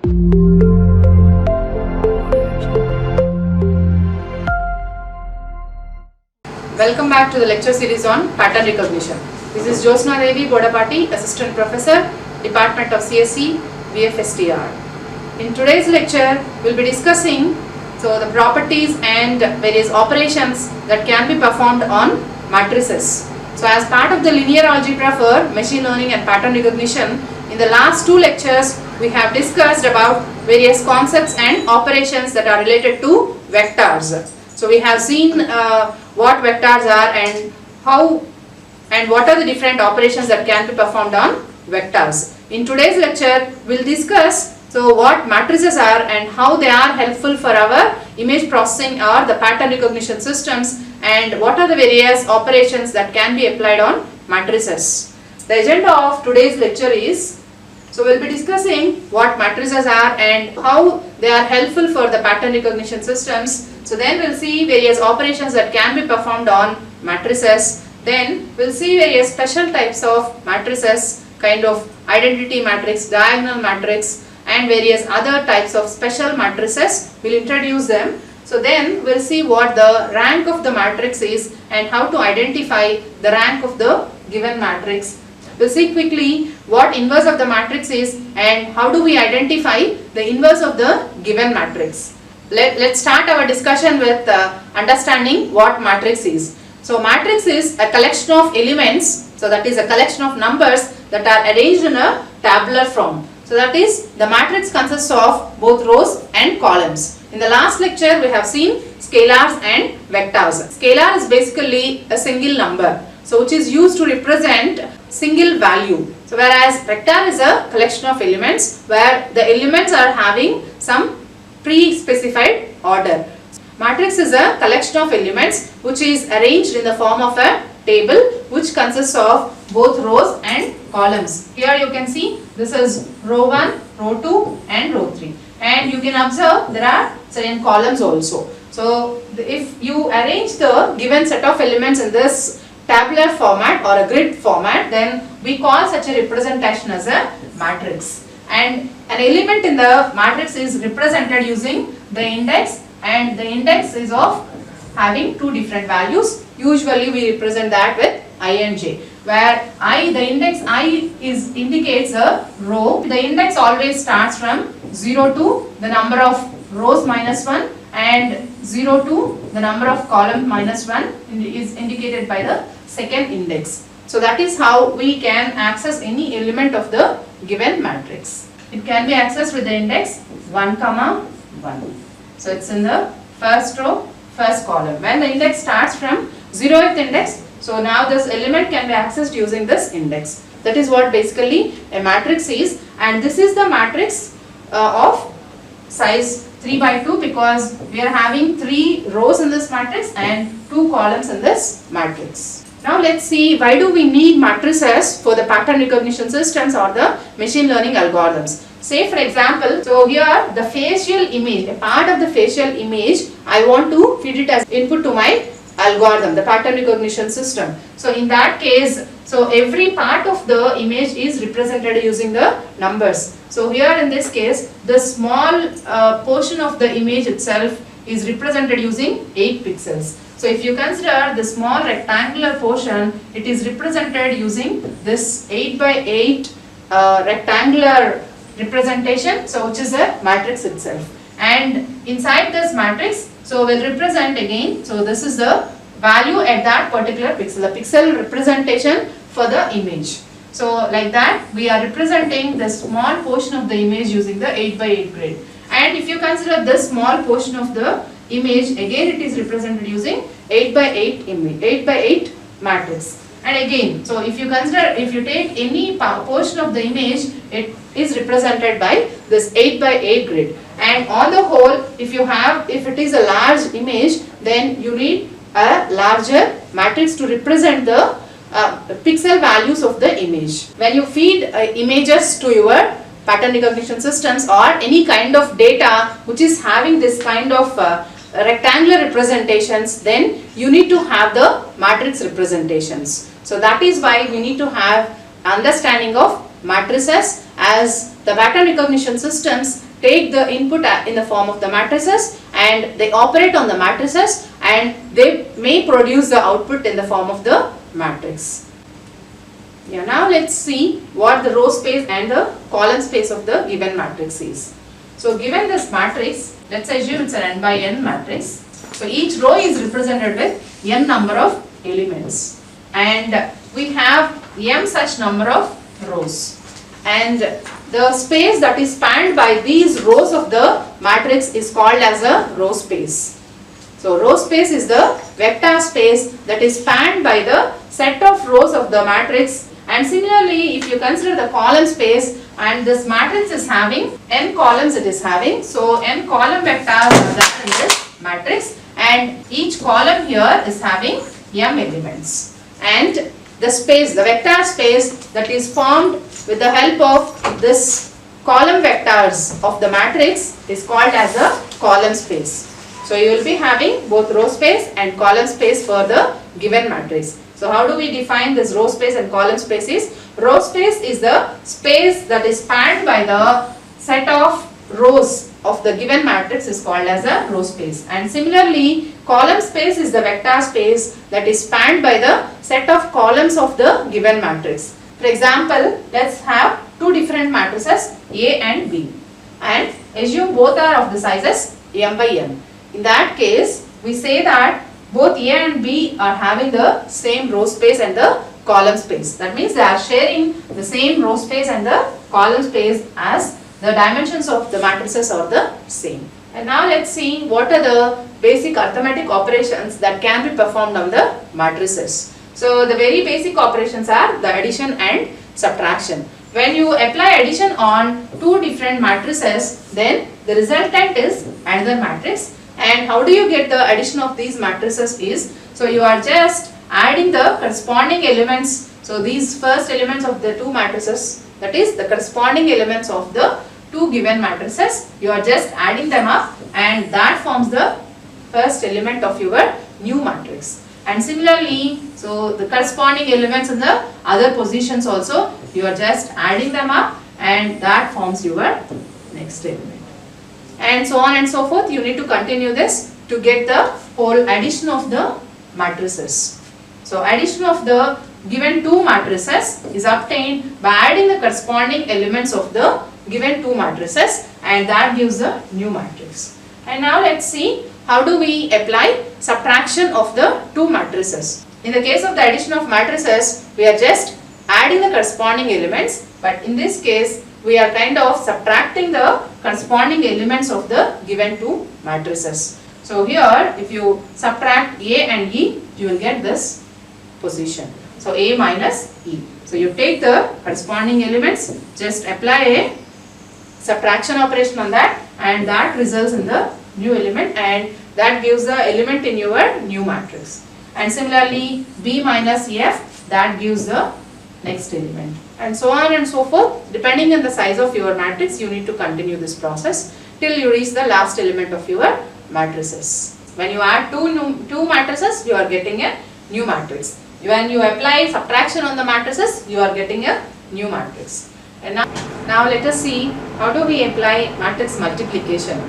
Welcome back to the lecture series on pattern recognition. This is Josna Devi Bodapati, Assistant Professor, Department of CSE, VFSTR. In today's lecture, we will be discussing the properties and various operations that can be performed on matrices. So as part of the linear algebra for machine learning and pattern recognition, in the last two lectures, we have discussed about various concepts and operations that are related to vectors. So we have seen what vectors are and how and what are the different operations that can be performed on vectors. In today's lecture, we will discuss what matrices are and how they are helpful for our image processing or the pattern recognition systems, and what are the various operations that can be applied on matrices. The agenda of today's lecture is, we will be discussing what matrices are and how they are helpful for the pattern recognition systems. So then we will see various operations that can be performed on matrices. Then we will see various special types of matrices, kind of identity matrix, diagonal matrix, and various other types of special matrices. We will introduce them. So then we will see what the rank of the matrix is and how to identify the rank of the given matrix. We will see quickly what inverse of the matrix is and how do we identify the inverse of the given matrix. Let's start our discussion with understanding what matrix is. So matrix is a collection of elements, so that is a collection of numbers that are arranged in a tabular form. So that is, the matrix consists of both rows and columns. In the last lecture we have seen scalars and vectors. Scalar is basically a single number, so which is used to represent single value. So whereas vector is a collection of elements where the elements are having some pre-specified order. Matrix is a collection of elements which is arranged in the form of a table which consists of both rows and columns. Here you can see this is row 1, row 2 and row 3, and you can observe there are certain columns also. So if you arrange the given set of elements in this tabular format or a grid format, then we call such a representation as a matrix. And an element in the matrix is represented using the index, and the index is of having two different values. Usually we represent that with I and j, where the index I indicates a row. The index always starts from 0 to the number of rows minus 1 and 0 to the number of columns minus 1 is indicated by the second index. So that is how we can access any element of the given matrix. It can be accessed with the index 1, 1. So it's in the first row, first column. When the index starts from 0th index, so now this element can be accessed using this index. That is what basically a matrix is, and this is the matrix of size 3 by 2 because we are having 3 rows in this matrix and 2 columns in this matrix. Now let's see why do we need matrices for the pattern recognition systems or the machine learning algorithms. Say for example, so here the facial image, a part of the facial image, I want to feed it as input to my algorithm, the pattern recognition system. So in that case, so every part of the image is represented using the numbers. So here in this case, the small portion of the image itself is represented using 8 pixels. So if you consider the small rectangular portion, it is represented using this 8 by 8 rectangular representation, so which is a matrix itself. And inside this matrix, so we'll represent again, so this is the value at that particular pixel, the pixel representation for the image. So like that we are representing the small portion of the image using the 8 by 8 grid. And if you consider this small portion of the image, again it is represented using 8 by 8 image, 8 by 8 matrix. And again, so if you consider, if you take any portion of the image, it is represented by this 8 by 8 grid. And on the whole, if it is a large image, then you need a larger matrix to represent the pixel values of the image. When you feed images to your pattern recognition systems or any kind of data which is having this kind of rectangular representations, then you need to have the matrix representations. So that is why we need to have understanding of matrices, as the pattern recognition systems take the input in the form of the matrices and they operate on the matrices and they may produce the output in the form of the matrix. Yeah, now let's see what the row space and the column space of the given matrix is. So given this matrix, let's assume it's an n by n matrix. So each row is represented with n number of elements and we have m such number of rows, and the space that is spanned by these rows of the matrix is called as a row space. So row space is the vector space that is spanned by the set of rows of the matrix, and similarly if you consider the column space, and this matrix is having n columns it is having, so n column vectors are there in this matrix and each column here is having m elements, and the space, the vector space that is formed with the help of this column vectors of the matrix is called as a column space. So you will be having both row space and column space for the given matrix. So how do we define this row space and column space is? Row space is the space that is spanned by the set of rows of the given matrix is called as a row space, and similarly column space is the vector space that is spanned by the set of columns of the given matrix. For example, let's have two different matrices A and B and assume both are of the sizes m by n. In that case, we say that both A and B are having the same row space and the column space. That means they are sharing the same row space and the column space, as the dimensions of the matrices are the same. And now let's see what are the basic arithmetic operations that can be performed on the matrices. So the very basic operations are the addition and subtraction. When you apply addition on two different matrices, then the resultant is another matrix. And how do you get the addition of these matrices is, so you are just adding the corresponding elements. So these first elements of the two matrices, that is the corresponding elements of the two given matrices, you are just adding them up and that forms the first element of your new matrix. And similarly, so the corresponding elements in the other positions also, you are just adding them up and that forms your next element. And so on and so forth, you need to continue this to get the whole addition of the matrices. So addition of the given two matrices is obtained by adding the corresponding elements of the given two matrices, and that gives a new matrix. And now let's see how do we apply subtraction of the two matrices. In the case of the addition of matrices, we are just adding the corresponding elements, but in this case we are kind of subtracting the corresponding elements of the given two matrices. So here if you subtract A and E, you will get this position. So A minus E. So you take the corresponding elements, just apply a subtraction operation on that, and that results in the new element, and that gives the element in your new matrix. And similarly B minus F, that gives the next element, and so on and so forth. Depending on the size of your matrix, you need to continue this process till you reach the last element of your matrices. When you add two matrices, you are getting a new matrix. When you apply subtraction on the matrices, you are getting a new matrix. And now let us see how do we apply matrix multiplication.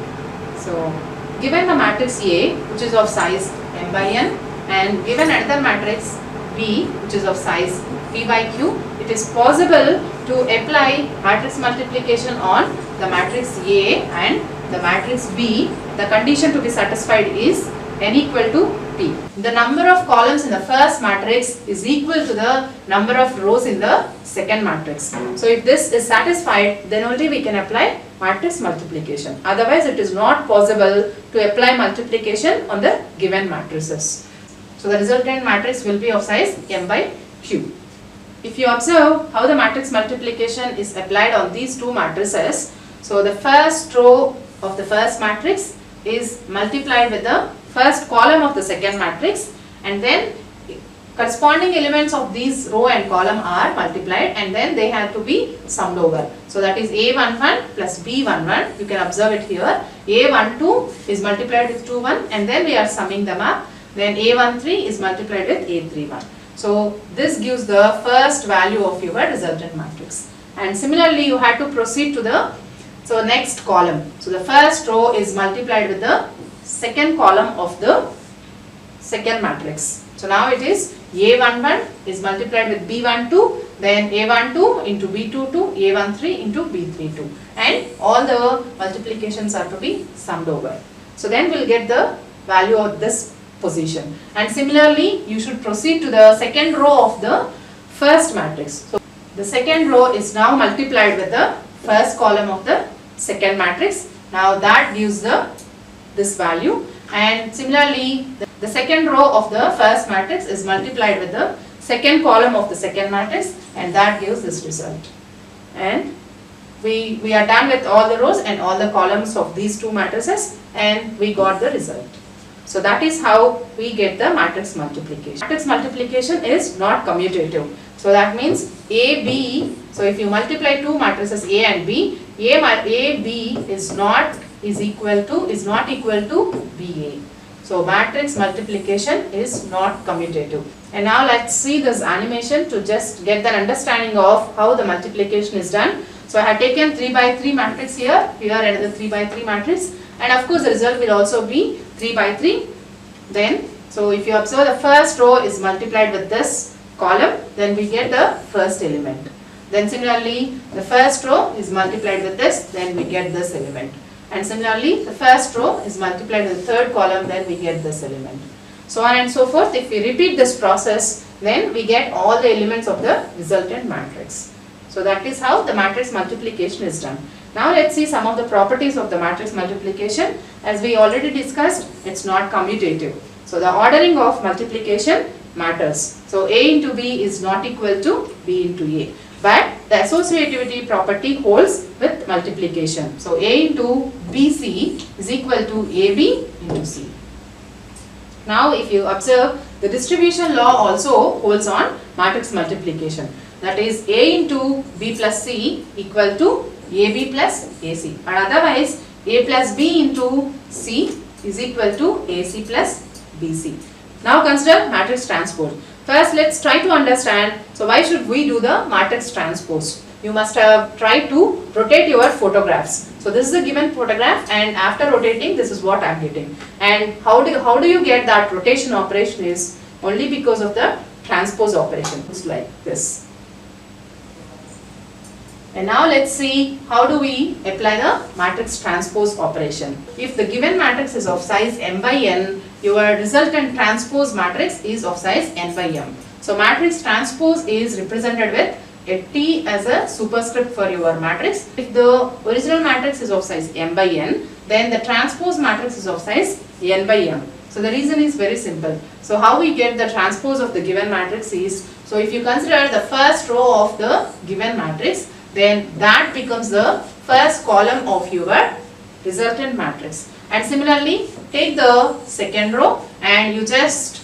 So given the matrix A, which is of size m by n, and given another matrix B, which is of size p by q, it is possible to apply matrix multiplication on the matrix A and the matrix B. The condition to be satisfied is n equal to p. The number of columns in the first matrix is equal to the number of rows in the second matrix. So if this is satisfied, then only we can apply matrix multiplication. Otherwise it is not possible to apply multiplication on the given matrices. So the resultant matrix will be of size m by q. If you observe how the matrix multiplication is applied on these two matrices, so the first row of the first matrix is multiplied with the first column of the second matrix, and then corresponding elements of these row and column are multiplied, and then they have to be summed over. So that is A11 plus B11. You can observe it here. A12 is multiplied with 21, and then we are summing them up. Then A13 is multiplied with A31. So this gives the first value of your resultant matrix. And similarly, you have to proceed to the So next column. So the first row is multiplied with the second column of the second matrix. So now it is A11 is multiplied with B12, then A12 into B22, A13 into B32, and all the multiplications are to be summed over. So then we'll get the value of this position. And similarly, you should proceed to the second row of the first matrix. So the second row is now multiplied with the first column of the second matrix. Now that gives this value, and similarly the second row of the first matrix is multiplied with the second column of the second matrix, and that gives this result. And we are done with all the rows and all the columns of these two matrices, and we got the result. So that is how we get the matrix multiplication. Matrix multiplication is not commutative. So that means AB, so if you multiply two matrices A and B, AB is not equal to BA. So matrix multiplication is not commutative. And now let's see this animation to just get an understanding of how the multiplication is done. So I have taken 3 by 3 matrix here another 3 by 3 matrix, and of course the result will also be 3 by 3. Then, so if you observe, the first row is multiplied with this column, then we get the first element. Then similarly, the first row is multiplied with this, then we get this element. And similarly, the first row is multiplied with the third column, then we get this element. So on and so forth. If we repeat this process, then we get all the elements of the resultant matrix. So that is how the matrix multiplication is done. Now let's see some of the properties of the matrix multiplication. As we already discussed, it's not commutative. So the ordering of multiplication matters. So A into B is not equal to B into A. But the associativity property holds with multiplication. So A into BC is equal to AB into C. Now if you observe, the distribution law also holds on matrix multiplication. That is A into B plus C equal to AB plus AC. And otherwise A plus B into C is equal to AC plus BC. Now consider matrix transpose. First let's try to understand, so why should we do the matrix transpose? You must have tried to rotate your photographs. So this is a given photograph, and after rotating this is what I am getting. And how do you get that rotation operation is only because of the transpose operation. It's like this. And now let's see how do we apply the matrix transpose operation. If the given matrix is of size m by n, your resultant transpose matrix is of size n by m. So matrix transpose is represented with a T as a superscript for your matrix. If the original matrix is of size m by n, then the transpose matrix is of size n by m. So the reason is very simple. So how we get the transpose of the given matrix is, so if you consider the first row of the given matrix, then that becomes the first column of your resultant matrix. And similarly, take the second row and you just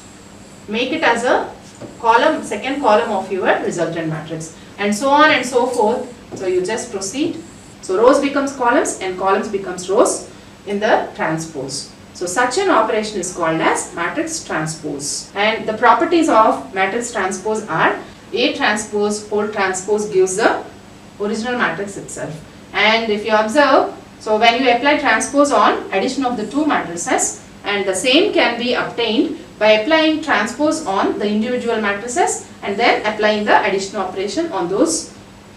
make it as a column, second column of your resultant matrix, and so on and so forth. So you just proceed. So rows becomes columns and columns becomes rows in the transpose. So such an operation is called as matrix transpose. And the properties of matrix transpose are A transpose whole transpose gives the original matrix itself. And if you observe, so when you apply transpose on addition of the two matrices, and the same can be obtained by applying transpose on the individual matrices and then applying the addition operation on those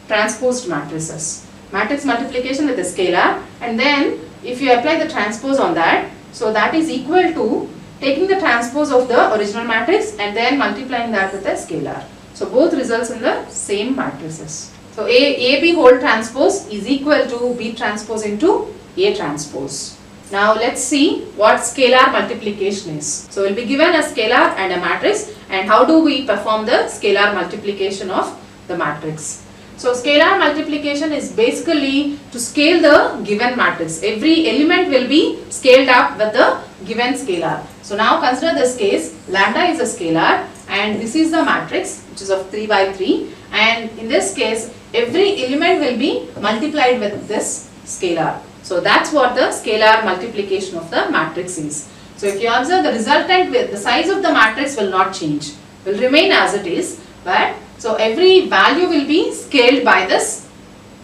transposed matrices. Matrix multiplication with a scalar, and then if you apply the transpose on that, so that is equal to taking the transpose of the original matrix and then multiplying that with a scalar. So both results in the same matrices. So AB whole transpose is equal to B transpose into A transpose. Now let's see what scalar multiplication is. So we'll be given a scalar and a matrix, and how do we perform the scalar multiplication of the matrix. So scalar multiplication is basically to scale the given matrix. Every element will be scaled up with the given scalar. So now consider this case, lambda is a scalar and this is the matrix which is of 3 by 3, and in this case every element will be multiplied with this scalar. So that's what the scalar multiplication of the matrix is. So if you observe, the resultant with the size of the matrix will not change, will remain as it is, but so every value will be scaled by this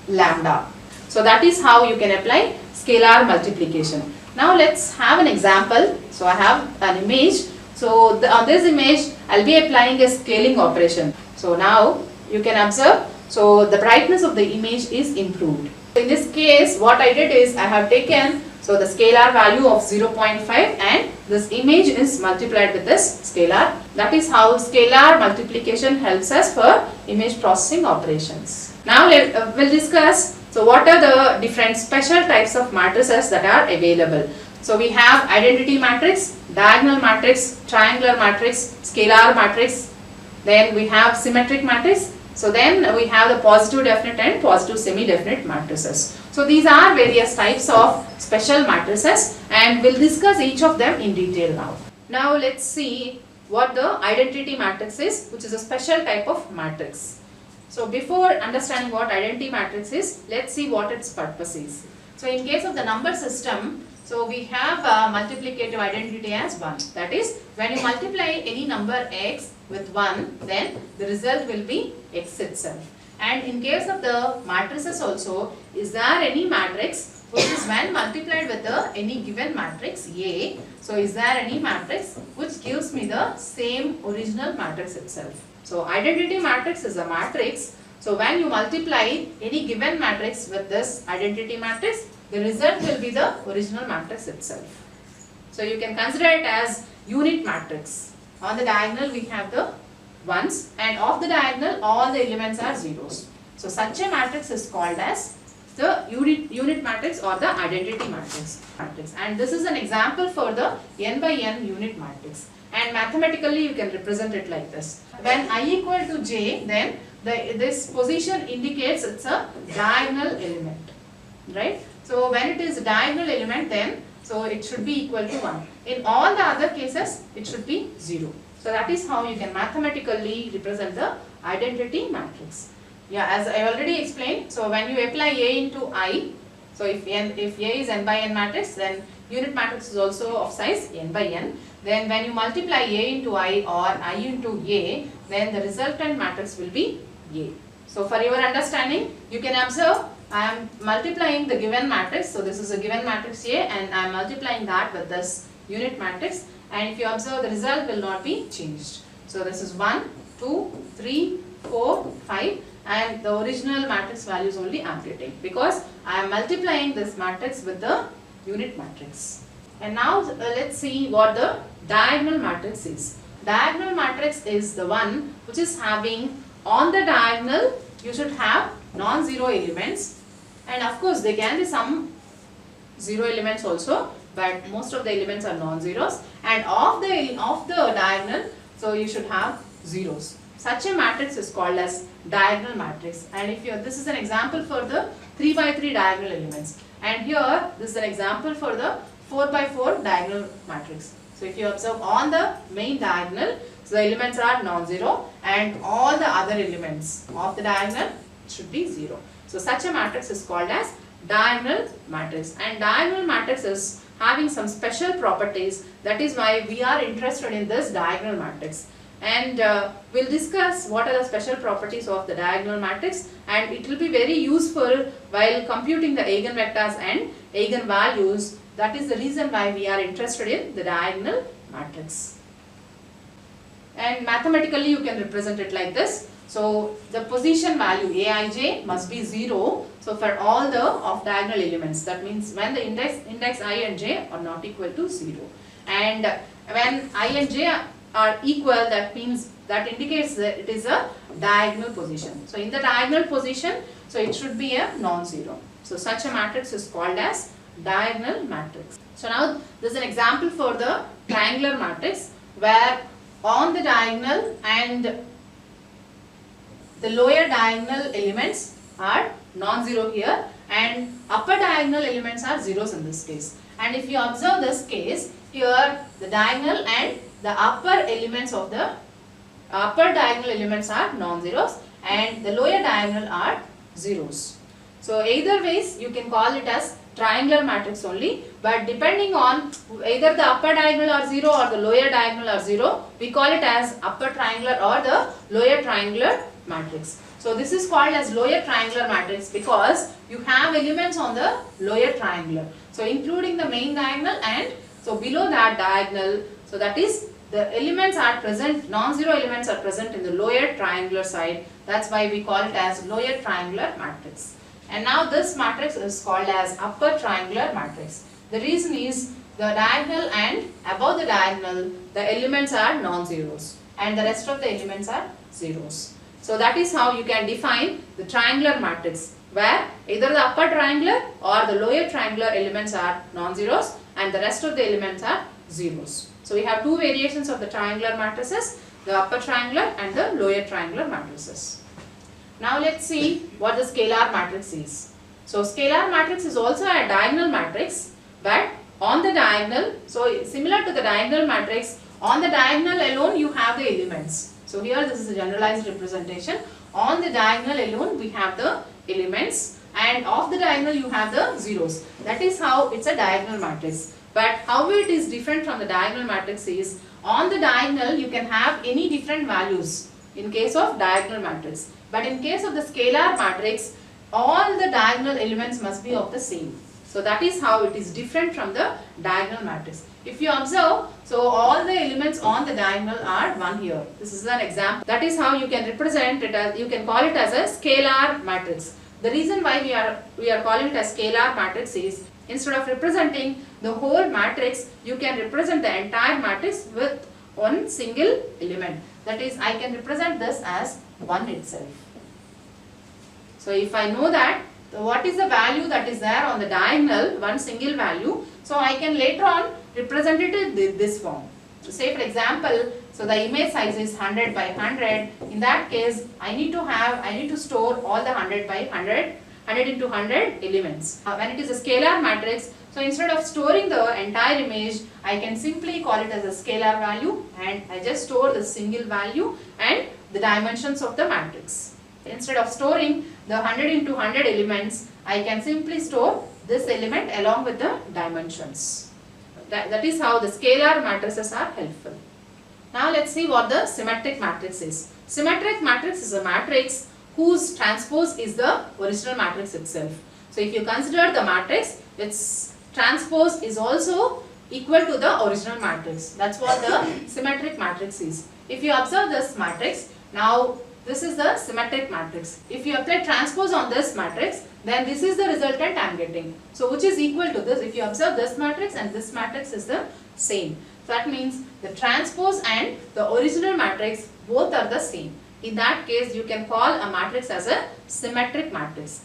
lambda. So that is how you can apply scalar multiplication. Now let's have an example. So I have an image. So on this image I'll be applying a scaling operation. So now you can observe, so the brightness of the image is improved. In this case what I did is I have taken the scalar value of 0.5 and this image is multiplied with this scalar. That is how scalar multiplication helps us for image processing operations. Now we'll discuss what are the different special types of matrices that are available. So we have identity matrix, diagonal matrix, triangular matrix, scalar matrix, then we have symmetric matrix. So then we have the positive definite and positive semi-definite matrices. So these are various types of special matrices and we'll discuss each of them in detail now. Now let's see what the identity matrix is, which is a special type of matrix. So before understanding what identity matrix is, let's see what its purpose is. So in case of the number system, so we have multiplicative identity as 1. That is, when you multiply any number x with 1, then the result will be x itself. And in case of the matrices also, is there any matrix which is when multiplied with any given matrix A? So is there any matrix which gives me the same original matrix itself? So identity matrix is a matrix. So when you multiply any given matrix with this identity matrix, the result will be the original matrix itself. So you can consider it as unit matrix. On the diagonal we have the ones and off the diagonal all the elements are zeros. So such a matrix is called as the unit matrix or the identity matrix. And this is an example for the n by n unit matrix. And mathematically you can represent it like this. When I equal to j, then this position indicates it's a diagonal element, right? So when it is a diagonal element, then so it should be equal to 1. In all the other cases, it should be 0. So that is how you can mathematically represent the identity matrix. Yeah, as I already explained, so when you apply A into I, so if A is n by n matrix, then unit matrix is also of size n by n. Then when you multiply A into I or I into A, then the resultant matrix will be A. So for your understanding, you can observe I am multiplying the given matrix. So this is a given matrix A and I am multiplying that with this unit matrix, and if you observe, the result will not be changed. So this is 1, 2, 3, 4, 5 and the original matrix value is only updating because I am multiplying this matrix with the unit matrix. And now let's see what the diagonal matrix is. Diagonal matrix is the one which is having on the diagonal you should have non-zero elements, and of course there can be some zero elements also, but most of the elements are non-zeros, and off the diagonal so you should have zeros. Such a matrix is called as diagonal matrix. And if this is an example for the 3 by 3 diagonal elements, and here this is an example for the 4 by 4 diagonal matrix. So if you observe on the main diagonal, so the elements are non-zero and all the other elements of the diagonal should be 0. So such a matrix is called as diagonal matrix, and diagonal matrix is having some special properties. That is why we are interested in this diagonal matrix, and we'll discuss what are the special properties of the diagonal matrix, and it will be very useful while computing the eigenvectors and eigenvalues. That is the reason why we are interested in the diagonal matrix. And mathematically you can represent it like this. So the position value Aij must be 0. So for all the off diagonal elements, that means when the index I and j are not equal to 0. And when I and j are equal, that means that indicates that it is a diagonal position. So in the diagonal position, so it should be a non-zero. So such a matrix is called as diagonal matrix. So now this is an example for the triangular matrix, where on the diagonal and the lower diagonal elements are non-zero here, and upper diagonal elements are zeros in this case. And if you observe this case, here the diagonal and the upper elements of the upper diagonal elements are non-zeros and the lower diagonal are zeros. So either ways you can call it as triangular matrix only, but depending on either the upper diagonal are 0 or the lower diagonal are 0, we call it as upper triangular or the lower triangular matrix. So this is called as lower triangular matrix because you have elements on the lower triangular. So including the main diagonal and so below that diagonal, so that is the elements are present, non-zero elements are present in the lower triangular side. That's why we call it as lower triangular matrix. And now this matrix is called as upper triangular matrix. The reason is the diagonal and above the diagonal the elements are non-zeros and the rest of the elements are zeros. So that is how you can define the triangular matrix, where either the upper triangular or the lower triangular elements are non-zeros and the rest of the elements are zeros. So we have two variations of the triangular matrices, the upper triangular and the lower triangular matrices. Now let's see what the scalar matrix is. So scalar matrix is also a diagonal matrix, but on the diagonal, so similar to the diagonal matrix, on the diagonal alone you have the elements. So here this is a generalized representation. On the diagonal alone we have the elements and off the diagonal you have the zeros. That is how it's a diagonal matrix. But how it is different from the diagonal matrix is, on the diagonal you can have any different values in case of diagonal matrix. But in case of the scalar matrix, all the diagonal elements must be of the same. So that is how it is different from the diagonal matrix. If you observe, so all the elements on the diagonal are 1 here. This is an example. That is how you can represent it as, you can call it as a scalar matrix. The reason why we are calling it as scalar matrix is, instead of representing the whole matrix, you can represent the entire matrix with one single element. That is, I can represent this as 1 itself. So if I know that what is the value that is there on the diagonal, one single value, so I can later on represent it in this form. So say for example, so the image size is 100 by 100. In that case, I need to store all the 100 by 100, 100 into 100 elements. When it is a scalar matrix, so instead of storing the entire image, I can simply call it as a scalar value and I just store the single value and the dimensions of the matrix. Instead of storing the 100 into 100 elements, I can simply store this element along with the dimensions. That is how the scalar matrices are helpful. Now let's see what the symmetric matrix is. Symmetric matrix is a matrix whose transpose is the original matrix itself. So if you consider the matrix, its transpose is also equal to the original matrix. That's what the symmetric matrix is. If you observe this matrix, now this is the symmetric matrix. If you apply transpose on this matrix, then this is the resultant I am getting. So which is equal to this. If you observe this matrix and this matrix is the same. So that means the transpose and the original matrix both are the same. In that case, you can call a matrix as a symmetric matrix.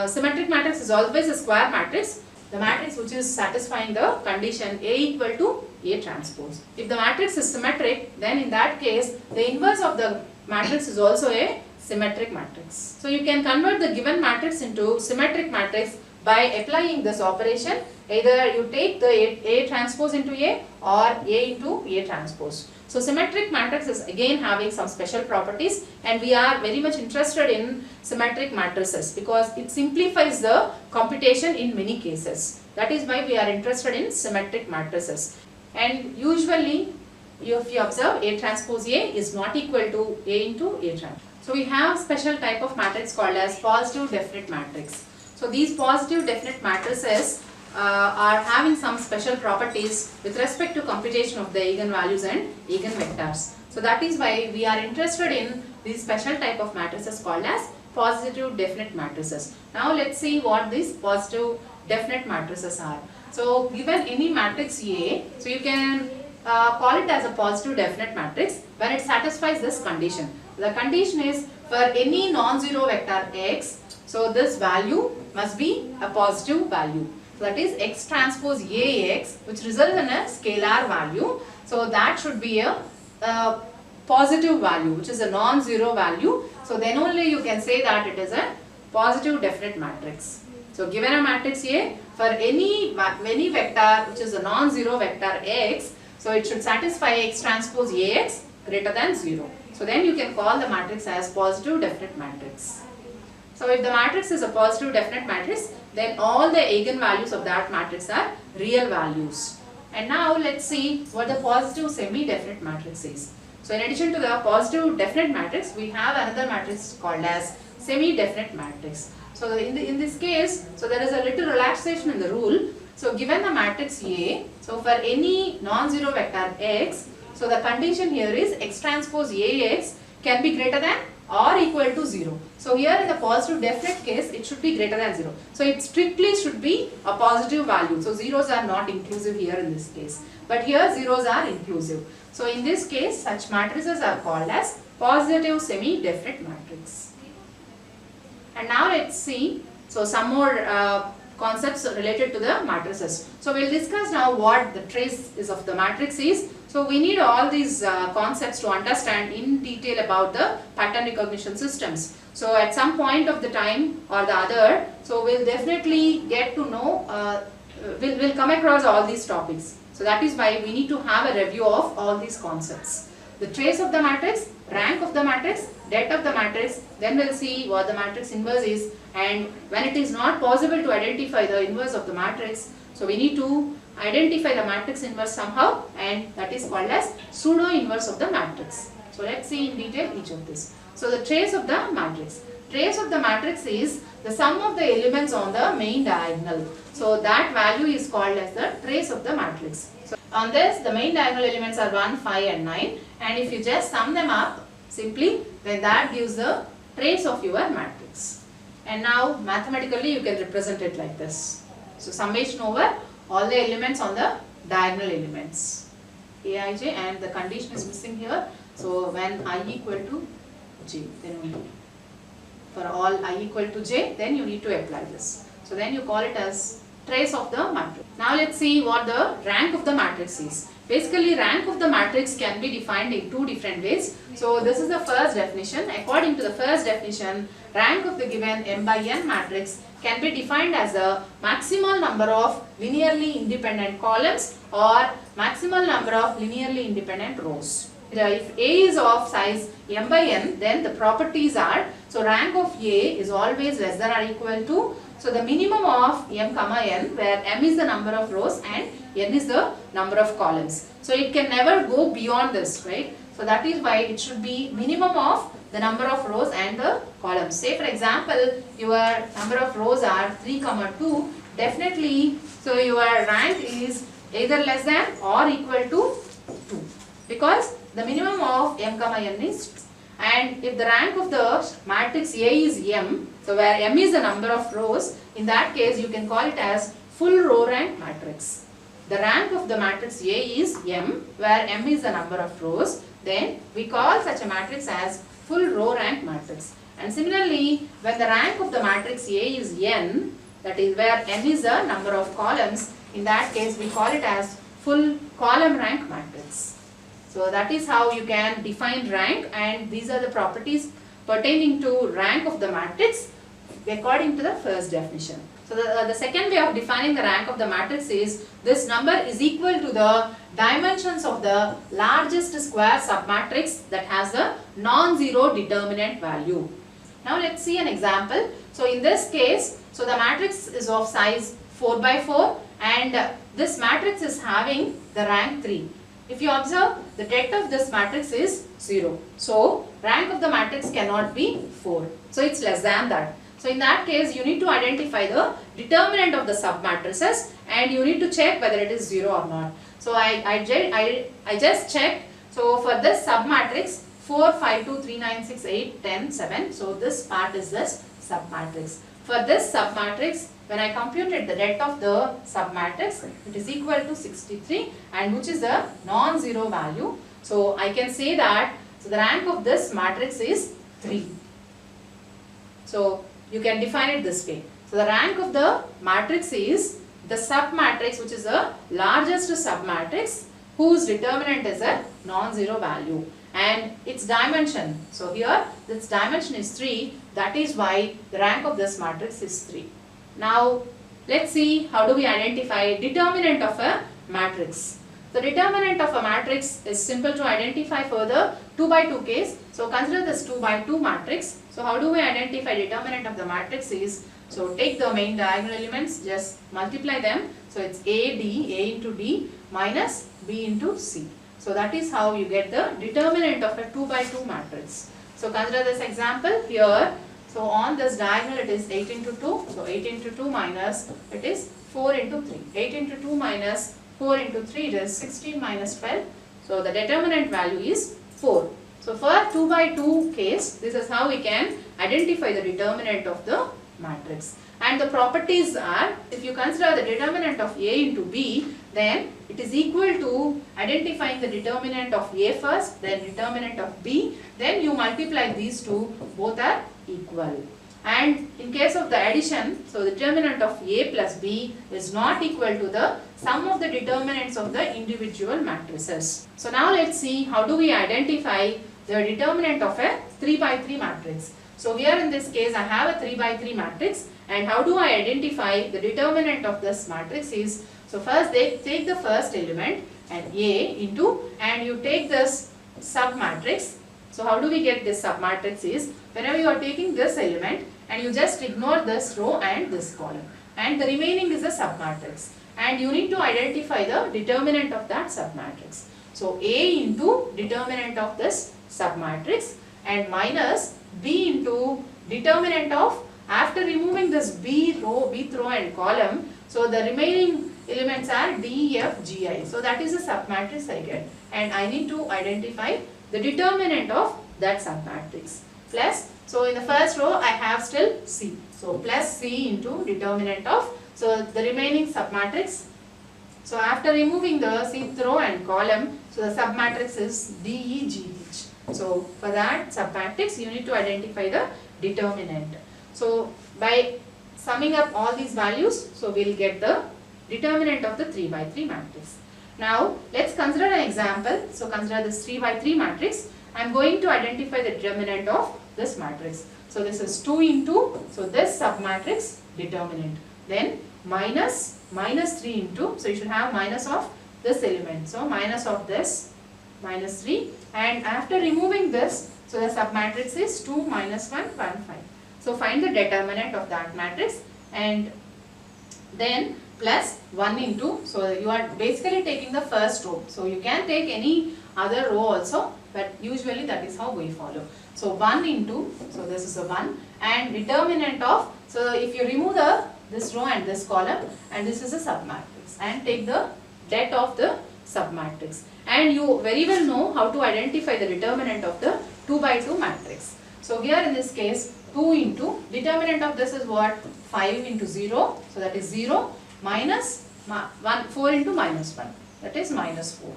Symmetric matrix is always a square matrix. The matrix which is satisfying the condition A equal to A transpose. If the matrix is symmetric, then in that case, the inverse of the matrix is also a symmetric matrix. So you can convert the given matrix into symmetric matrix by applying this operation. Either you take the A transpose into A or A into A transpose. So symmetric matrix is again having some special properties, and we are very much interested in symmetric matrices because it simplifies the computation in many cases. That is why we are interested in symmetric matrices. And usually if you observe, A transpose A is not equal to A into A transpose. So we have special type of matrix called as positive definite matrix. So these positive definite matrices are having some special properties with respect to computation of the eigenvalues and eigenvectors. So that is why we are interested in these special type of matrices called as positive definite matrices. Now let's see what these positive definite matrices are. So given any matrix A, so you can call it as a positive definite matrix when it satisfies this condition. The condition is for any non-zero vector x, so this value must be a positive value. So that is x transpose Ax, which results in a scalar value. So that should be a positive value, which is a non-zero value. So then only you can say that it is a positive definite matrix. So given a matrix A, for any vector which is a non-zero vector x, so it should satisfy x transpose Ax greater than 0. So then you can call the matrix as positive definite matrix. So if the matrix is a positive definite matrix, then all the eigenvalues of that matrix are real values. And now let's see what the positive semi-definite matrix is. So in addition to the positive definite matrix, we have another matrix called as semi-definite matrix. So in this case, so there is a little relaxation in the rule. So given the matrix A, so for any non-zero vector x, so the condition here is x transpose Ax can be greater than or equal to 0. So here in the positive definite case, it should be greater than 0. So it strictly should be a positive value. So zeros are not inclusive here in this case. But here zeros are inclusive. So in this case, such matrices are called as positive semi-definite matrix. And now let's see, so some more concepts related to the matrices. So we'll discuss now what the trace is of the matrix is. So we need all these concepts to understand in detail about the pattern recognition systems. So at some point of the time or the other, so we'll definitely get to know, we'll come across all these topics. So that is why we need to have a review of all these concepts. The trace of the matrix, rank of the matrix, det of the matrix, then we'll see what the matrix inverse is, and when it is not possible to identify the inverse of the matrix, so we need to identify the matrix inverse somehow, and that is called as pseudo inverse of the matrix. So let's see in detail each of this. So the trace of the matrix. Trace of the matrix is the sum of the elements on the main diagonal. So that value is called as the trace of the matrix. So on this, the main diagonal elements are 1, 5 and 9, and if you just sum them up simply, then that gives the trace of your matrix. And now mathematically you can represent it like this. So summation over all the elements on the diagonal elements, Aij, and the condition is missing here. So when I equal to j, then for all I equal to j, then you need to apply this. So then you call it as trace of the matrix. Now let's see what the rank of the matrix is. Basically, rank of the matrix can be defined in two different ways. So this is the first definition. According to the first definition, rank of the given m by n matrix can be defined as the maximal number of linearly independent columns or maximal number of linearly independent rows. If A is of size m by n, then the properties are, so rank of A is always less than or equal to, so the minimum of m comma n, where m is the number of rows and n is the number of columns. So it can never go beyond this, right? So that is why it should be minimum of the number of rows and the columns. Say for example, your number of rows are 3, 2, definitely, so your rank is either less than or equal to 2, because the minimum of m comma n is 2. And if the rank of the matrix A is m, so where m is the number of rows, in that case you can call it as full row rank matrix. The rank of the matrix A is m, where m is the number of rows, then we call such a matrix as full row rank matrix. And similarly, when the rank of the matrix A is n, that is where n is the number of columns, in that case we call it as full column rank matrix. So that is how you can define rank, and these are the properties pertaining to rank of the matrix according to the first definition. So the second way of defining the rank of the matrix is this number is equal to the dimensions of the largest square submatrix that has a non-zero determinant value. Now let's see an example. So in this case, so the matrix is of size 4 by 4 and this matrix is having the rank 3. If you observe, the det of this matrix is 0. So rank of the matrix cannot be 4. So it's less than that. So in that case, you need to identify the determinant of the submatrices and you need to check whether it is 0 or not. So I just checked. So for this submatrix 4, 5, 2, 3, 9, 6, 8, 10, 7. So this part is this submatrix. For this submatrix, when I computed the det of the submatrix, it is equal to 63, and which is a non-zero value. So I can say that so the rank of this matrix is 3. So you can define it this way. So the rank of the matrix is the submatrix which is the largest submatrix whose determinant is a non-zero value and its dimension. So here this dimension is 3, that is why the rank of this matrix is 3. Now let's see how do we identify determinant of a matrix. The determinant of a matrix is simple to identify for the 2 by 2 case. So consider this 2 by 2 matrix. So how do we identify determinant of the matrix is, so take the main diagonal elements, just multiply them. So it's A into D minus B into C. So that is how you get the determinant of a 2 by 2 matrix. So consider this example here. So on this diagonal it is 8 into 2. So 8 into 2 minus it is 4 into 3. 8 into 2 minus 4 into 3 it is 16 minus 12. So the determinant value is 4. So for 2 by 2 case, this is how we can identify the determinant of the matrix. And the properties are, if you consider the determinant of A into B, then it is equal to identifying the determinant of A first, then determinant of B, then you multiply these two, both are equal. And in case of the addition, so the determinant of A plus B is not equal to the sum of the determinants of the individual matrices. So now let's see how do we identify the determinant of a 3 by 3 matrix. So here in this case I have a 3 by 3 matrix, and how do I identify the determinant of this matrix is, so first they take the first element and A into, and you take this submatrix. So how do we get this submatrix is, whenever you are taking this element and you just ignore this row and this column, and the remaining is a submatrix, and you need to identify the determinant of that submatrix. So A into determinant of this submatrix and minus B into determinant of, after removing this B row, bth row and column, so the remaining elements are D, E, F, G, I. So that is the submatrix I get, and I need to identify the determinant of that submatrix. Plus, so in the first row I have still C. So plus C into determinant of, so the remaining submatrix. So after removing the cth row and column, so the submatrix is D, E, G, H. So for that submatrix you need to identify the determinant. So by summing up all these values, so we will get the determinant of the 3 by 3 matrix. Now let's consider an example. So consider this 3 by 3 matrix. I am going to identify the determinant of this matrix. So this is 2 into, so this submatrix determinant. Then minus 3 into, so you should have minus of this element. So minus of this, minus 3, and after removing this, so the submatrix is 2 minus 1, 1, 5. So find the determinant of that matrix, and then plus 1 into, so you are basically taking the first row. So you can take any other row also, but usually that is how we follow. So 1 into, so this is a 1, and determinant of, so if you remove this row and this column, and this is a submatrix, and take the det of the submatrix, and you very well know how to identify the determinant of the 2 by 2 matrix. So here in this case 2 into, determinant of this is what, 5 into 0, so that is 0, minus 4 into minus 1, that is minus 4.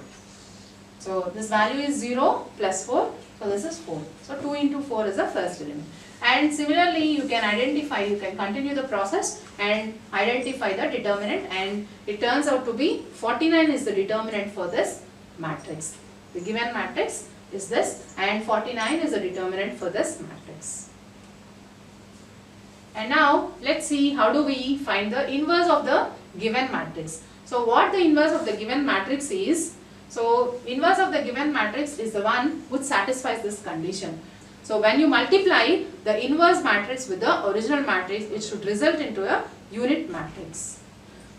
So this value is 0 plus 4, so this is 4. So 2 into 4 is the first element. And similarly you can identify, you can continue the process and identify the determinant, and it turns out to be 49 is the determinant for this matrix. The given matrix is this, and 49 is the determinant for this matrix. And now let's see how do we find the inverse of the given matrix. So what the inverse of the given matrix is, so inverse of the given matrix is the one which satisfies this condition. So when you multiply the inverse matrix with the original matrix, it should result into a unit matrix.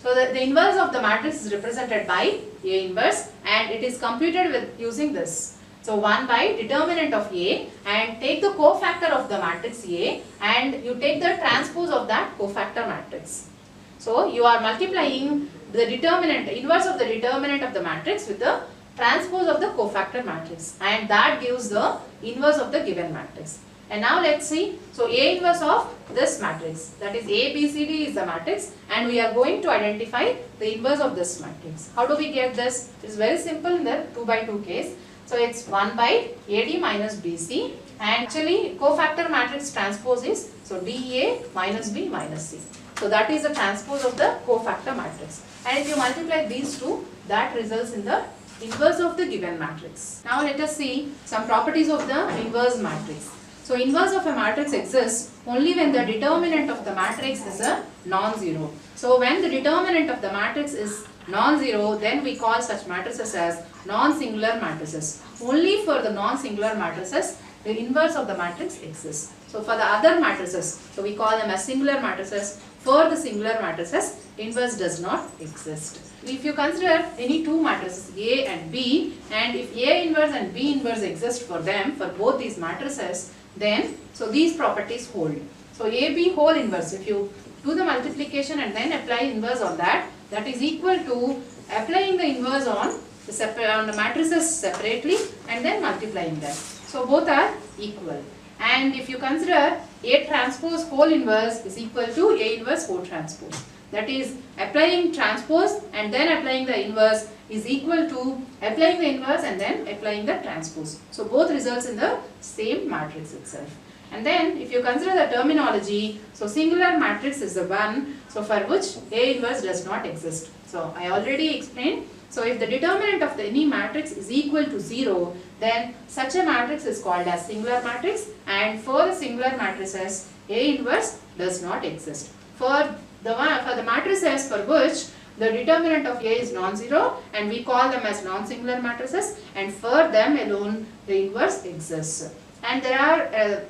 So the inverse of the matrix is represented by A inverse, and it is computed with using this. So 1 by determinant of A, and take the cofactor of the matrix A, and you take the transpose of that cofactor matrix. So you are multiplying the determinant, inverse of the determinant of the matrix with the transpose of the cofactor matrix, and that gives the inverse of the given matrix. And now let's see, so A inverse of this matrix, that is A, B, C, D is the matrix, and we are going to identify the inverse of this matrix. How do we get this? It is very simple in the 2 by 2 case. So it's 1 by AD minus BC, and actually cofactor matrix transpose is, so DA minus B minus C. So that is the transpose of the cofactor matrix, and if you multiply these two, that results in the inverse of the given matrix. Now let us see some properties of the inverse matrix. So inverse of a matrix exists only when the determinant of the matrix is a non-zero. So when the determinant of the matrix is non-zero, then we call such matrices as non-singular matrices. Only for the non-singular matrices, the inverse of the matrix exists. So for the other matrices, so we call them as singular matrices. For the singular matrices, inverse does not exist. If you consider any two matrices A and B, and if A inverse and B inverse exist for them, for both these matrices, then so these properties hold. So AB whole inverse, if you do the multiplication and then apply inverse on that, that is equal to applying the inverse on the matrices separately and then multiplying them. So both are equal. And if you consider A transpose whole inverse is equal to A inverse whole transpose. That is, applying transpose and then applying the inverse is equal to applying the inverse and then applying the transpose. So both results in the same matrix itself. And then if you consider the terminology, so singular matrix is the one so for which A inverse does not exist. So I already explained. So if the determinant of any matrix is equal to 0, then such a matrix is called as singular matrix, and for the singular matrices, A inverse does not exist. For the matrices for which the determinant of A is non-zero, and we call them as non-singular matrices, and for them alone the inverse exists. And there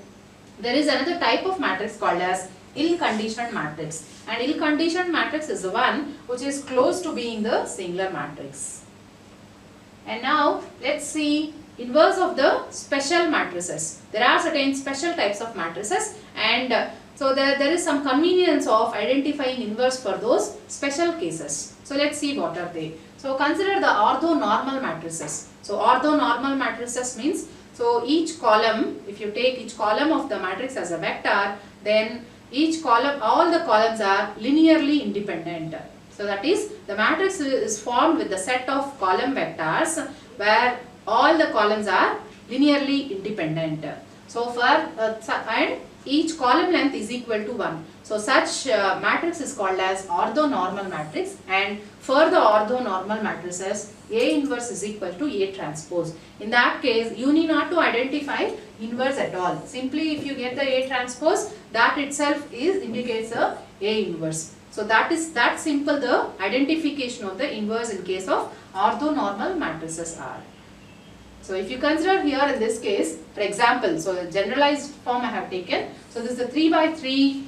is another type of matrix called as ill-conditioned matrix, and ill-conditioned matrix is the one which is close to being the singular matrix. And now let's see inverse of the special matrices. There are certain special types of matrices, and so there is some convenience of identifying inverse for those special cases. So let's see what are they. So consider the orthonormal matrices. So orthonormal matrices means, so each column, if you take each column of the matrix as a vector, then each column, all the columns are linearly independent. So that is, the matrix is formed with the set of column vectors where all the columns are linearly independent. So for and each column length is equal to 1. So such matrix is called as orthonormal matrix, and for the orthonormal matrices, A inverse is equal to A transpose. In that case, you need not to identify inverse at all. Simply if you get the A transpose, that itself indicates a inverse. So that is that simple, the identification of the inverse in case of orthonormal matrices are. So if you consider here in this case, for example, so the generalized form I have taken. So this is a 3 by 3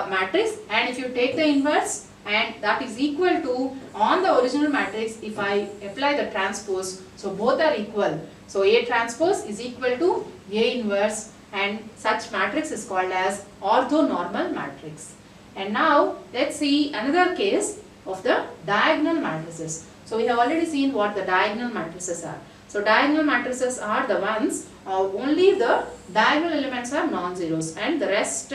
matrix, and if you take the inverse, and that is equal to, on the original matrix, if I apply the transpose, so both are equal. So A transpose is equal to A inverse, and such matrix is called as orthonormal matrix. And now let's see another case of the diagonal matrices. So we have already seen what the diagonal matrices are. So diagonal matrices are the ones only the diagonal elements are non-zeros and the rest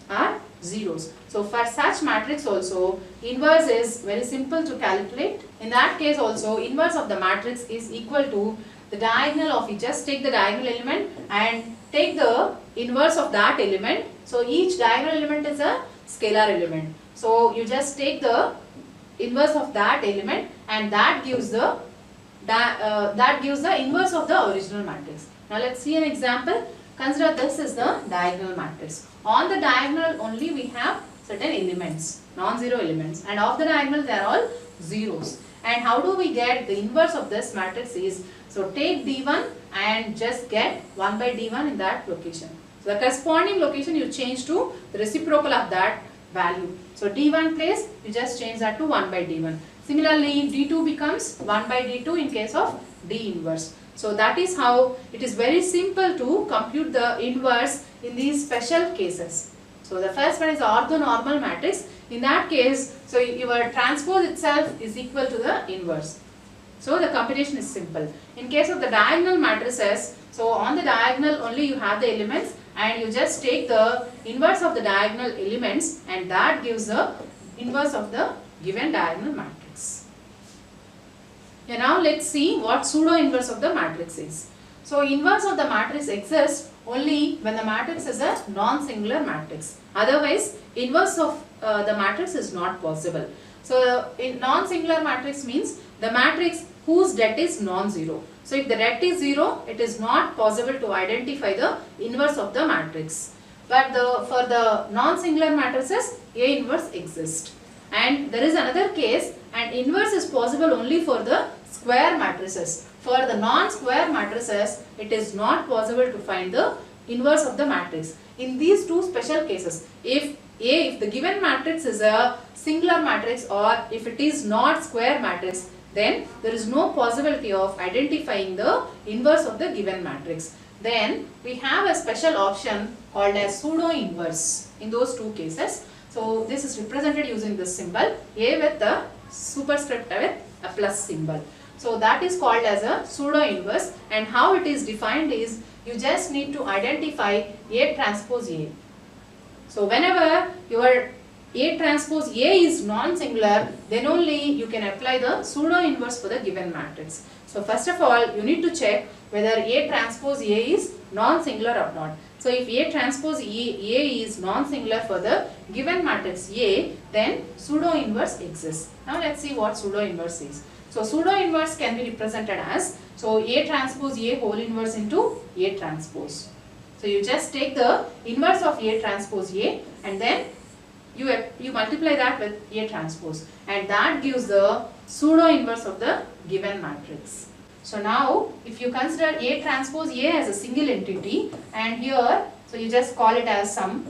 are zeros. So for such matrix also, inverse is very simple to calculate. In that case also, inverse of the matrix is equal to the diagonal of, you just take the diagonal element and take the inverse of that element. So each diagonal element is a scalar element. So you just take the inverse of that element, and that gives the inverse of the original matrix. Now let's see an example. Consider this is the diagonal matrix. On the diagonal only we have certain elements, non-zero elements, and of the diagonal they are all zeros. And how do we get the inverse of this matrix is, so take D1 and just get 1 by D1 in that location. So the corresponding location you change to the reciprocal of that value. So D1 place, you just change that to 1 by D1. Similarly, D2 becomes 1 by D2 in case of D inverse. So that is how it is very simple to compute the inverse in these special cases. So the first one is orthonormal matrix. In that case, so your transpose itself is equal to the inverse. So the computation is simple. In case of the diagonal matrices, so on the diagonal only you have the elements, and you just take the inverse of the diagonal elements, and that gives the inverse of the given diagonal matrix. And now let's see what pseudo inverse of the matrix is. So inverse of the matrix exists only when the matrix is a non-singular matrix. Otherwise, inverse of the matrix is not possible. So in non-singular matrix means the matrix whose det is non-zero. So if the det is 0, it is not possible to identify the inverse of the matrix. But for the non-singular matrices, A inverse exists. And there is another case, and inverse is possible only for the square matrices. For the non-square matrices, it is not possible to find the inverse of the matrix. In these two special cases, if if the given matrix is a singular matrix or if it is not square matrix, then there is no possibility of identifying the inverse of the given matrix. Then we have a special option called as pseudo inverse in those two cases. So this is represented using this symbol, A with the superscript with a plus symbol. So that is called as a pseudo inverse, and how it is defined is you just need to identify A transpose A. So whenever your A transpose A is non-singular, then only you can apply the pseudo inverse for the given matrix. So first of all, you need to check whether A transpose A is non-singular or not. So if A transpose A is non-singular for the given matrix A, then pseudo inverse exists. Now let's see what pseudo inverse is. So pseudo inverse can be represented as, so A transpose A whole inverse into A transpose. So you just take the inverse of A transpose A and then you multiply that with A transpose, and that gives the pseudo inverse of the given matrix. So now if you consider A transpose A as a single entity, and here so you just call it as some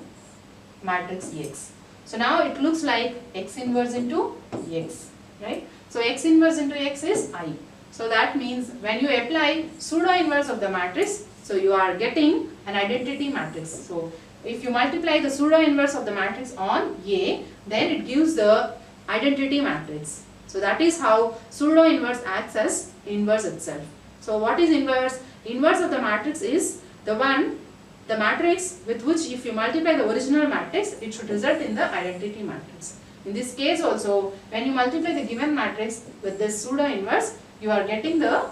matrix X. So now it looks like X inverse into X, right? So X inverse into X is I. So that means when you apply pseudo inverse of the matrix, so you are getting an identity matrix. So if you multiply the pseudo inverse of the matrix on A, then it gives the identity matrix. So that is how pseudo inverse acts as inverse itself. So what is inverse? Inverse of the matrix is the matrix with which if you multiply the original matrix, it should result in the identity matrix. In this case also, when you multiply the given matrix with this pseudo inverse, you are getting the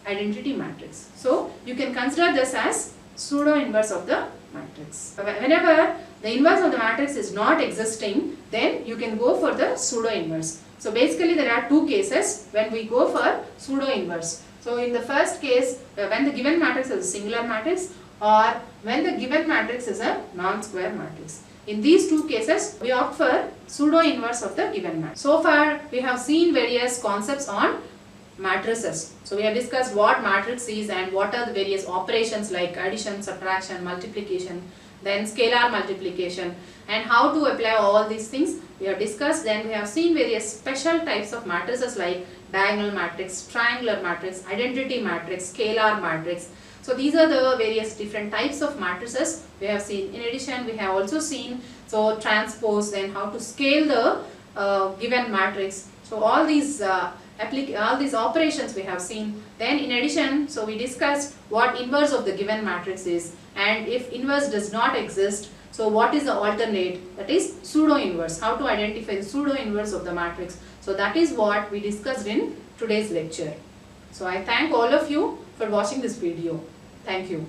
identity matrix. So you can consider this as pseudo inverse of the matrix. Whenever the inverse of the matrix is not existing, then you can go for the pseudo inverse. So basically there are two cases when we go for pseudo inverse. So in the first case, when the given matrix is a singular matrix, or when the given matrix is a non-square matrix. In these two cases, we opt for pseudo inverse of the given matrix. So far we have seen various concepts on matrices. So we have discussed what matrix is and what are the various operations like addition, subtraction, multiplication, then scalar multiplication, and how to apply all these things we have discussed. Then we have seen various special types of matrices like diagonal matrix, triangular matrix, identity matrix, scalar matrix. So these are the various different types of matrices we have seen. In addition, we have also seen transpose, then how to scale the given matrix. So all these operations we have seen. Then in addition, so we discussed what inverse of the given matrix is, and if inverse does not exist, so what is the alternate, that is pseudo inverse, how to identify the pseudo inverse of the matrix. So that is what we discussed in today's lecture. So I thank all of you for watching this video. Thank you.